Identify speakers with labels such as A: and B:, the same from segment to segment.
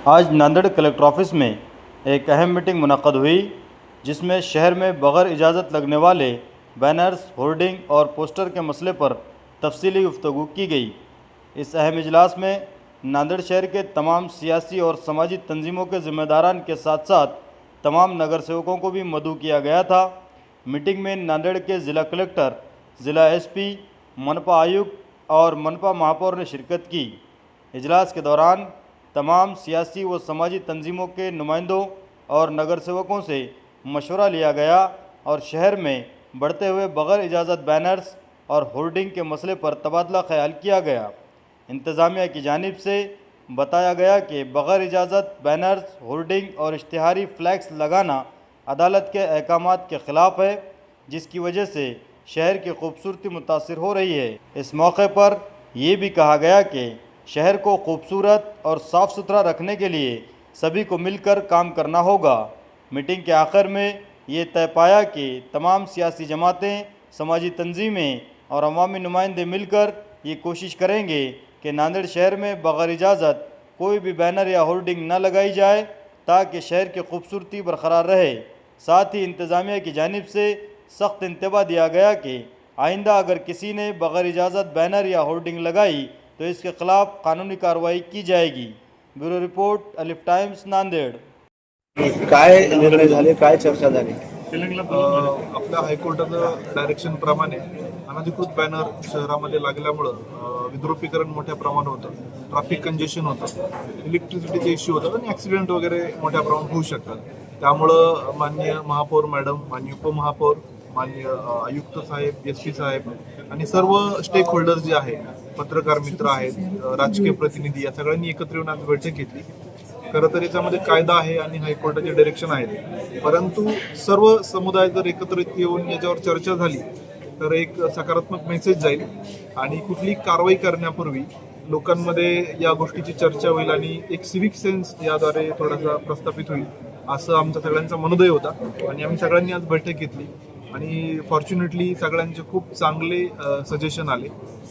A: आज Nanded collector office में एक अहम मीटिंग मुनक़्क़द हुई, जिसमें शहर में बग़ैर इजाज़त लगने वाले बैनर्स, होर्डिंग और पोस्टर के मसले पर तफसीली गुफ्तगू की गई। इस अहम इजलास में नांदेड़ शहर के तमाम सियासी और समाजी तंजीमों के ज़िम्मेदारान के साथ साथ तमाम नगर सेवकों को भी मदऊ किया गया था। मीटिंग में नांदेड़ के ज़िला कलेक्टर, ज़िला एसपी, मनपा आयुक्त और मनपा महापौर ने शिरकत की। इजलास के दौरान तमाम सियासी व समाजी तंजीमों के नुमाइंदों और नगर सेवकों से मशवरा लिया गया और शहर में बढ़ते हुए बग़ैर इजाज़त बैनर्स और होर्डिंग के मसले पर तबादला ख्याल किया गया। इंतज़ामिया की जानिब से बताया गया कि बग़ैर इजाज़त बैनर्स, होर्डिंग और इश्तिहारी फ्लैक्स लगाना अदालत के अहकामात के ख़िलाफ़ है, जिसकी वजह से शहर की खूबसूरती मुतासिर हो रही है। इस मौके पर यह भी कहा गया कि शहर को खूबसूरत और साफ़ सुथरा रखने के लिए सभी को मिलकर काम करना होगा। मीटिंग के आखिर में ये तय पाया कि तमाम सियासी जमातें, समाजी तंजीमें और अवामी नुमाइंदे मिलकर ये कोशिश करेंगे कि नांदेड़ शहर में बग़ैर इजाज़त कोई भी बैनर या होर्डिंग न लगाई जाए, ताकि शहर की खूबसूरती बरकरार रहे। साथ ही इंतज़ामिया की जानिब से सख्त इंतबाह दिया गया कि आइंदा अगर किसी ने बग़ैर इजाज़त बैनर या होर्डिंग लगाई तो इसके खिलाफ कानूनी कार्रवाई की जाएगी। ब्यूरो रिपोर्ट, अलिफ टाइम्स, नांदेड़।
B: काय निर्णय झाले, काय चर्चा झाली?
C: आपल्या हायकोर्टाचं डायरेक्शन प्रमाणे अनधिकृत बॅनर शहरामध्ये लागल्यामुळं विद्रुपीकरण मोठ्या प्रमाणात होतं, ट्रॅफिक कंजेशन होतं, इलेक्ट्रिसिटीचे इश्यू होतात आणि ॲक्सिडेंट वगैरे मोठ्या प्रमाणात होऊ शकतात. त्यामुळं माननीय महापौर मॅडम, माननीय उपमहापौर, माननीय आयुक्त साहेब, एस पी साहेब आणि सर्व स्टेक होल्डर्स जे आहेत, पत्रकार मित्र आहेत, राजकीय प्रतिनिधी, या सगळ्यांनी एकत्र येऊन आज बैठक घेतली. खरं तर याच्यामध्ये कायदा आहे आणि हायकोर्टाचे डायरेक्शन आहेत, परंतु सर्व समुदाय जर एकत्रित येऊन याच्यावर चर्चा झाली तर एक सकारात्मक मेसेज जाईल आणि कुठली कारवाई करण्यापूर्वी लोकांमध्ये या गोष्टीची चर्चा होईल आणि एक सिव्हिक सेन्स याद्वारे थोडासा प्रस्थापित होईल, असं आमचा सगळ्यांचा मनोदय होता. आणि आम्ही सगळ्यांनी आज बैठक घेतली आणि फॉर्च्युनेटली सगळ्यांचे खूप चांगले सजेशन आले.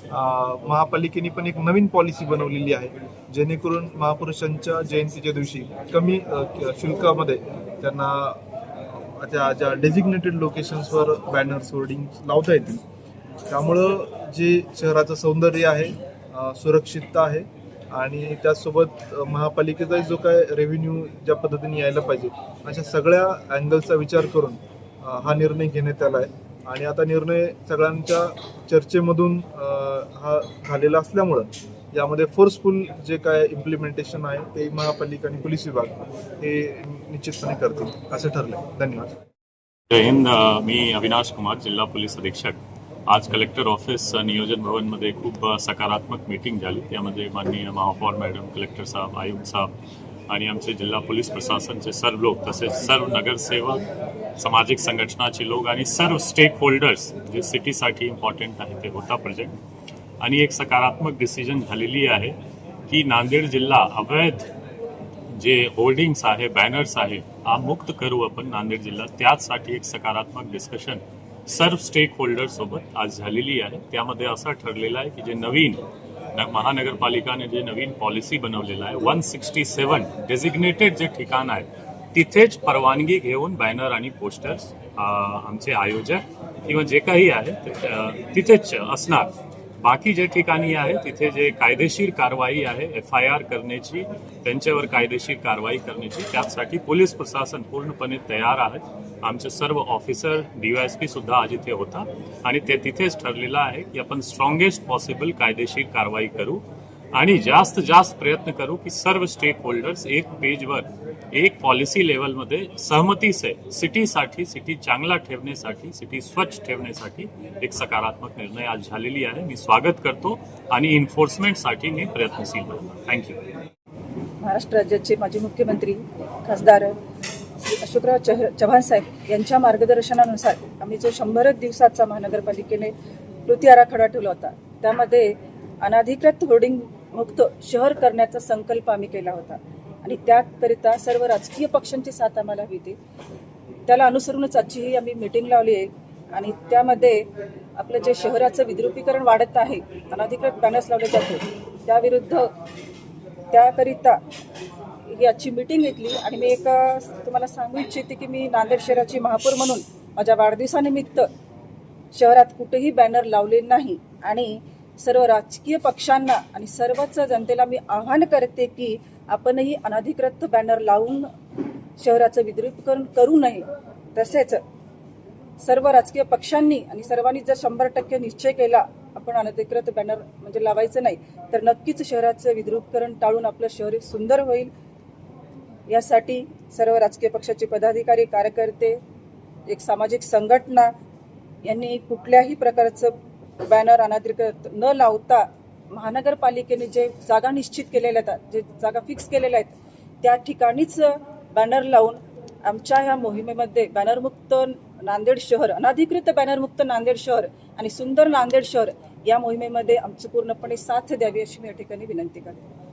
C: महापालिकेने पण एक नवीन पॉलिसी बनवलेली आहे, जेणेकरून महापुरुषांच्या जयंतीच्या दिवशी कमी शुल्कामध्ये त्यांना ज्या डेझिग्नेटेड लोकेशन्सवर बॅनर्स, होर्डिंग्स लावता येतील. त्यामुळं जे शहराचं सौंदर्य आहे, सुरक्षितता आहे आणि त्याचसोबत महापालिकेचा जो काय रेव्हेन्यू ज्या पद्धतीने यायला पाहिजे, अशा सगळ्या अँगलचा विचार करून हा निर्णय घेण्यात आला आहे. आणि आता निर्णय सगळ्यांच्या चर्चेमधून हा झालेला असल्यामुळं यामध्ये फोर्सफुल जे काय इम्प्लिमेंटेशन आहे ते महापालिका आणि पोलीस विभाग हे निश्चितपणे करतील असं ठरलं. धन्यवाद.
D: जय हिंद. मी अविनाश कुमार, जिल्हा पोलीस अधीक्षक. आज कलेक्टर ऑफिस नियोजन भवनमध्ये खूप सकारात्मक मीटिंग झाली. त्यामध्ये माननीय महापौर मॅडम, कलेक्टर साहेब, आयुक्त साहेब आणि आमचे जिल्हा पोलीस प्रशासनचे सर्व लोक, तसेच सर्व नगरसेवक, सामाजिक संघटनाचे लोक आणि सर्व स्टेक होल्डर्स जे सिटीसाठी इम्पॉर्टंट आहे ते होता प्रेझेंट. आणि एक सकारात्मक डिसिजन झालेली आहे की नांदेड जिल्हा अवैध जे होर्डिंग्स आहे, बॅनर्स आहे, हा मुक्त करू आपण नांदेड जिल्हा. त्याचसाठी एक सकारात्मक डिस्कशन सर्व स्टेक होल्डर सोबत आज झालेली आहे. त्यामध्ये असं ठरलेलं आहे की जे नवीन महानगरपालिकाने जे नवीन पॉलिसी बनवलेलं आहे, 167 डेझिग्नेटेड जे ठिकाण आहे तिथेच परवानगी घेऊन बॅनर आणि पोस्टर्स आमचे आयोजक किंवा जे काही आहे तिथेच असणार. बाकी जे ठिकाणी आहे तिथे जे कायदेशीर कारवाई आहे, FIR करण्याची, त्यांच्यावर कायदेशीर कारवाई करण्याची, त्यासाठी पोलीस प्रशासन पूर्णपणे तयार आहे. आमचे सर्व ऑफिसर, DYSP सुद्धा आज इथे होता आणि ते तिथेच ठरलेलं आहे की आपण स्ट्रॉंगेस्ट पॉसिबल कायदेशीर कारवाई करू आणि जास्त प्रयत्न करू की सर्व स्टेक होल्डर्स एक पेजवर एक पॉलिसी लेवलमध्ये सहमती से सिटीसाठी, सिटी चांगला ठेवण्यासाठी, सिटी स्वच्छ ठेवण्यासाठी एक सकारात्मक निर्णय आज झालेली आहे. मी स्वागत करतो आणि इन्फोर्समेंटसाठी मी प्रयत्नशील राहणार. थँक्यू.
E: महाराष्ट्र राज्याचे माजी मुख्यमंत्री खासदार अशोकराव चव्हाण साहेब यांच्या मार्गदर्शनानुसार आम्ही जो 100 दिवसाचा महानगरपालिकेने कृती आराखडा ठेवला होता, त्यामध्ये अनधिकृत होर्डिंग मुक्त शहर करण्याचा संकल्प आम्ही केला होता आणि त्याकरिता सर्व राजकीय पक्षांची साथ आम्हाला हवी होती. त्याला अनुसरूनच आजची ही आम्ही मीटिंग लावली आहे आणि त्यामध्ये आपलं जे शहराचं विद्रुपीकरण वाढत आहे, अनधिकृत बॅनर्स लावले जातो, त्याविरुद्ध त्याकरिता ही आजची मीटिंग घेतली आणि मी एक तुम्हाला सांगू इच्छिते की मी नांदेड शहराची महापौर म्हणून माझ्या वाढदिवसानिमित्त शहरात कुठेही बॅनर लावले नाही आणि सर्व राजकीय पक्षांना आणि सर्वच जनतेला मी आवाहन करते की आपणही अनधिकृत बॅनर लावून शहराचं विद्रुपीकरण करू नये. तसेच सर्व राजकीय पक्षांनी आणि सर्वांनी जर 100% निश्चय केला आपण अनधिकृत बॅनर म्हणजे लावायचं नाही तर नक्कीच शहराचं विद्रुपीकरण टाळून आपलं शहर सुंदर होईल. यासाठी सर्व राजकीय पक्षाचे पदाधिकारी, कार्यकर्ते, एक सामाजिक संघटना यांनी कुठल्याही प्रकारचं बॅनर अनधिकृत न लावता महानगरपालिकेने जे जागा निश्चित केलेल्या आहेत, जे जागा फिक्स केलेल्या आहेत त्या ठिकाणीच बॅनर लावून आमच्या ह्या मोहिमेमध्ये बॅनरमुक्त नांदेड शहर, अनधिकृत बॅनरमुक्त नांदेड शहर आणि सुंदर नांदेड शहर या मोहिमेमध्ये आमची पूर्णपणे साथ द्यावी अशी मी या ठिकाणी विनंती करते.